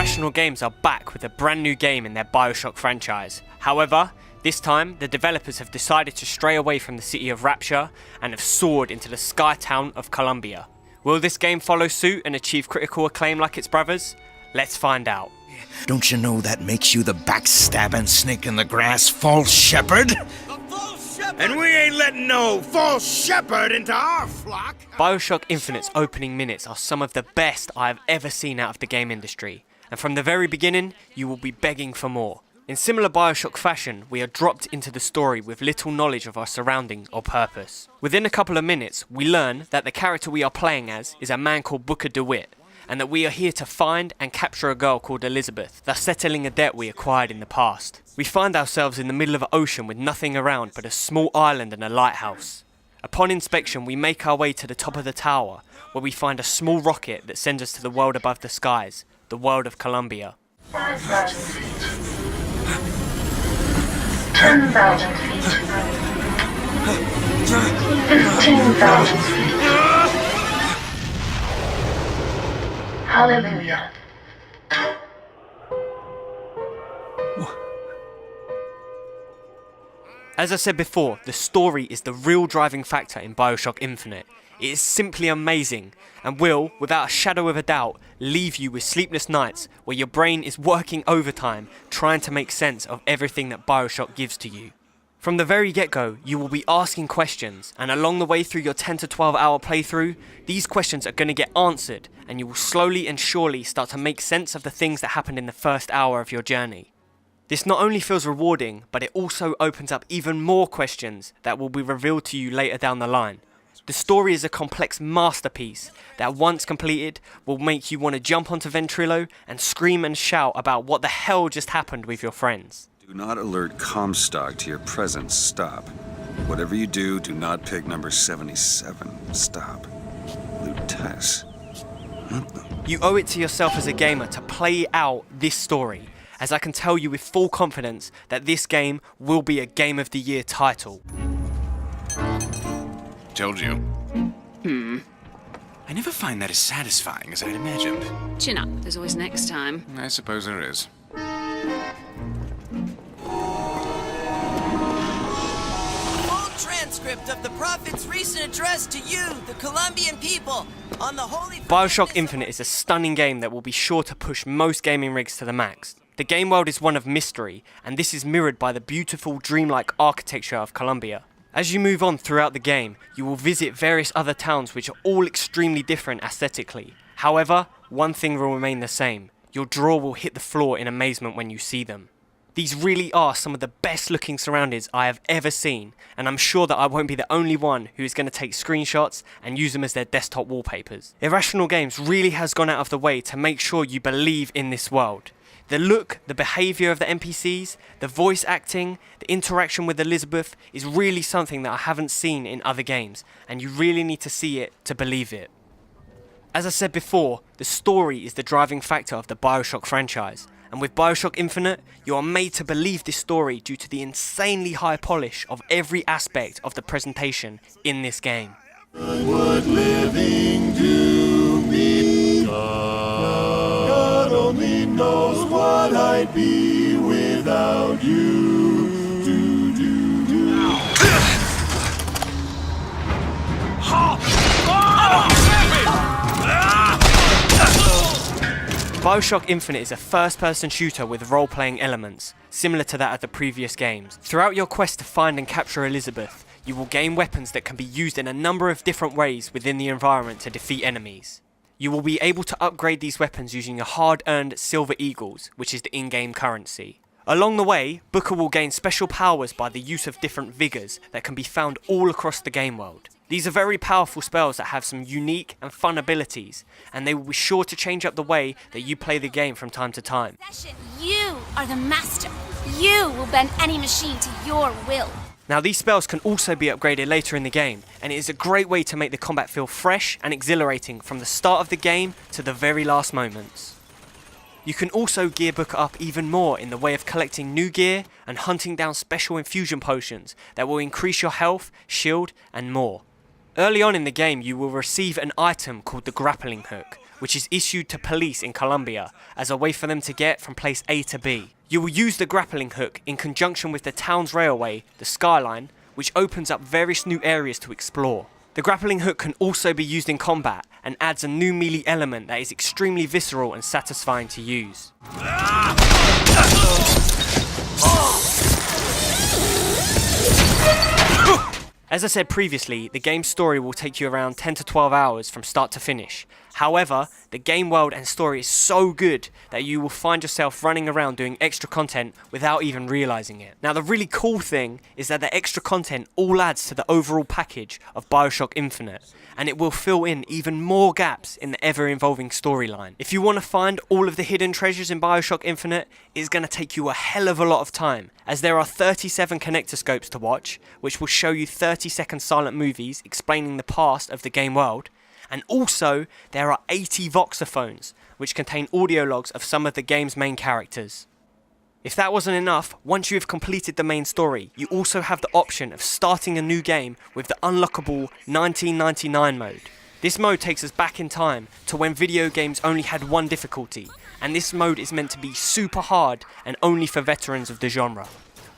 Irrational Games are back with a brand new game in their Bioshock franchise. However, this time the developers have decided to stray away from the city of Rapture and have soared into the sky town of Columbia. Will this game follow suit and achieve critical acclaim like its brothers? Let's find out. Don't you know that makes you the backstabbing snake in the grass false shepherd? And we ain't letting no false shepherd into our flock! Bioshock Infinite's opening minutes are some of the best I have ever seen out of the game industry, and from the very beginning, you will be begging for more. In similar Bioshock fashion, we are dropped into the story with little knowledge of our surrounding or purpose. Within a couple of minutes, we learn that the character we are playing as is a man called Booker DeWitt, and that we are here to find and capture a girl called Elizabeth, thus settling a debt we acquired in the past. We find ourselves in the middle of an ocean with nothing around but a small island and a lighthouse. Upon inspection, we make our way to the top of the tower, where we find a small rocket that sends us to the world above the skies, the world of Columbia. 5,000 feet. 10,000 feet. 15,000 feet. Hallelujah. As I said before, the story is the real driving factor in Bioshock Infinite. It is simply amazing and will, without a shadow of a doubt, leave you with sleepless nights where your brain is working overtime trying to make sense of everything that Bioshock gives to you. From the very get-go, you will be asking questions, and along the way through your 10 to 12 hour playthrough, these questions are going to get answered, and you will slowly and surely start to make sense of the things that happened in the first hour of your journey. This not only feels rewarding, but it also opens up even more questions that will be revealed to you later down the line. The story is a complex masterpiece that once completed will make you want to jump onto Ventrilo and scream and shout about what the hell just happened with your friends. Do not alert Comstock to your presence. Stop. Whatever you do, do not pick number 77. Stop. Lutess. You owe it to yourself as a gamer to play out this story, as I can tell you with full confidence that this game will be a Game of the Year title. Told you. I never find that as satisfying as I'd imagined. Chin up, there's always next time. I suppose there is. Transcript of the Prophet's recent address to you, the Colombian people, on the holy... Bioshock Infinite is a stunning game that will be sure to push most gaming rigs to the max. The game world is one of mystery, and this is mirrored by the beautiful dreamlike architecture of Columbia. As you move on throughout the game, you will visit various other towns which are all extremely different aesthetically. However, one thing will remain the same. Your jaw will hit the floor in amazement when you see them. These really are some of the best looking surroundings I have ever seen, and I'm sure that I won't be the only one who is going to take screenshots and use them as their desktop wallpapers. Irrational Games really has gone out of the way to make sure you believe in this world. The look, the behaviour of the NPCs, the voice acting, the interaction with Elizabeth is really something that I haven't seen in other games, and you really need to see it to believe it. As I said before, the story is the driving factor of the Bioshock franchise. And with Bioshock Infinite, you are made to believe this story due to the insanely high polish of every aspect of the presentation in this game. What living do me? God only knows what I'd be without you. Bioshock Infinite is a first-person shooter with role-playing elements, similar to that of the previous games. Throughout your quest to find and capture Elizabeth, you will gain weapons that can be used in a number of different ways within the environment to defeat enemies. You will be able to upgrade these weapons using your hard-earned Silver Eagles, which is the in-game currency. Along the way, Booker will gain special powers by the use of different vigors that can be found all across the game world. These are very powerful spells that have some unique and fun abilities, and they will be sure to change up the way that you play the game from time to time. You are the master. You will bend any machine to your will. Now these spells can also be upgraded later in the game, and it is a great way to make the combat feel fresh and exhilarating from the start of the game to the very last moments. You can also gear Booker up even more in the way of collecting new gear and hunting down special infusion potions that will increase your health, shield and more. Early on in the game you will receive an item called the grappling hook, which is issued to police in Colombia as a way for them to get from place A to B. You will use the grappling hook in conjunction with the town's railway, the Skyline, which opens up various new areas to explore. The grappling hook can also be used in combat and adds a new melee element that is extremely visceral and satisfying to use. As I said previously, the game's story will take you around 10 to 12 hours from start to finish. However, the game world and story is so good that you will find yourself running around doing extra content without even realising it. Now the really cool thing is that the extra content all adds to the overall package of Bioshock Infinite, and it will fill in even more gaps in the ever-evolving storyline. If you want to find all of the hidden treasures in Bioshock Infinite, it's going to take you a hell of a lot of time, as there are 37 connector scopes to watch, which will show you 30-second silent movies explaining the past of the game world, and also there are 80 voxophones, which contain audio logs of some of the game's main characters. If that wasn't enough, once you have completed the main story, you also have the option of starting a new game with the unlockable 1999 mode. This mode takes us back in time to when video games only had one difficulty, and this mode is meant to be super hard and only for veterans of the genre.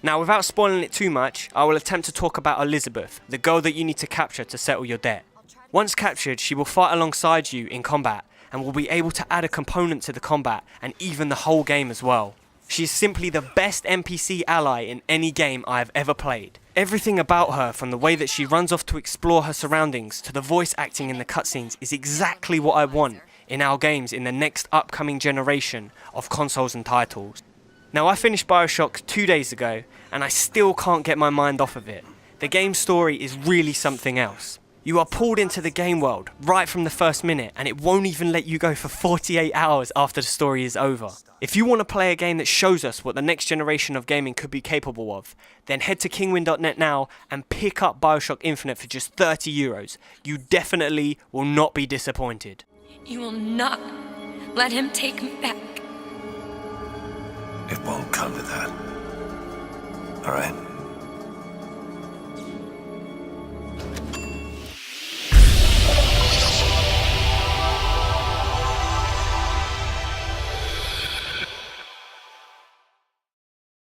Now, without spoiling it too much, I will attempt to talk about Elizabeth, the girl that you need to capture to settle your debt. Once captured, she will fight alongside you in combat and will be able to add a component to the combat and even the whole game as well. She is simply the best NPC ally in any game I have ever played. Everything about her, from the way that she runs off to explore her surroundings to the voice acting in the cutscenes, is exactly what I want in our games in the next upcoming generation of consoles and titles. Now, I finished Bioshock 2 days ago and I still can't get my mind off of it. The game's story is really something else. You are pulled into the game world right from the first minute, and it won't even let you go for 48 hours after the story is over. If you want to play a game that shows us what the next generation of gaming could be capable of, then head to kingwin.net now and pick up Bioshock Infinite for just €30. You definitely will not be disappointed. You will not let him take me back. It won't come to that. All right?